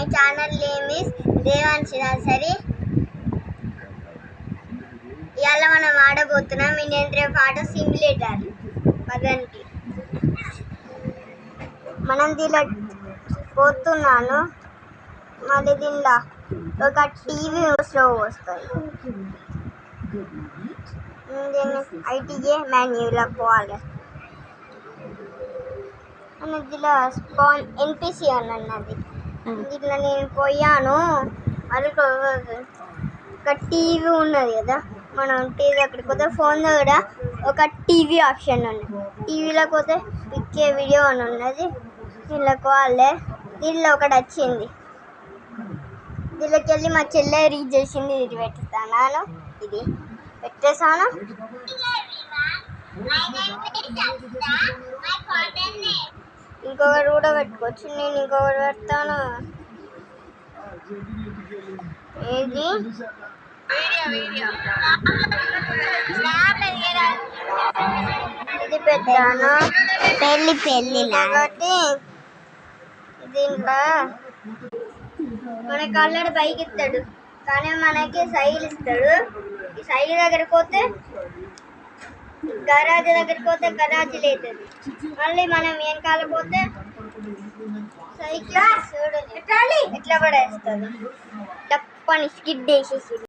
My channel name is Devanshi nursery. ఇవాళ మనం ఆడబోతున్నాం Indian drive auto simulator. పదండి మనం దీనిలో పోతున్నాను. మళ్ళీ దీనిలో ఒక టీవీ స్లో వస్తుంది. దీన్ని ఐటీఏ మాన్యులో పోవాలి. దీనిలో స్పాన్ ఎన్పిసి అని అన్నది. దీంట్లో నేను పోయాను. మళ్ళీ ఒక టీవీ ఉన్నది కదా, మనం టీవీ అక్కడికి పోతే ఫోన్లో కూడా ఒక టీవీ ఆప్షన్ ఉన్నది. టీవీలోకి పోతే పిక్కే వీడియో అని ఉన్నది. దీనిలోకి వాళ్ళే దీనిలో ఒకటి వచ్చింది. దీనిలోకి వెళ్ళి మా చెల్లె రీచ్ చేసింది. ఇది పెట్టుతాను, ఇది పెట్టేసాను. ఇంకొకటి కూడా పెట్టుకోవచ్చు. నేను ఇంకొకటి పెడతాను. ఇది ఇది పెట్టాను. పెళ్ళి కాబట్టి దీంట్లో మనకి ఆల్రెడీ బైక్ ఇస్తాడు, కానీ మనకి సైకిల్ ఇస్తాడు. ఈ సైకిల్ దగ్గరికి పోతే గరాజ్ దగ్గరికి పోతే గరాజ్ లేదు. మళ్ళీ మనం వెనకాల పోతే సైకిల్ ఎట్లా పడేస్తుంది. తప్పని స్కిడ్ వేసేసి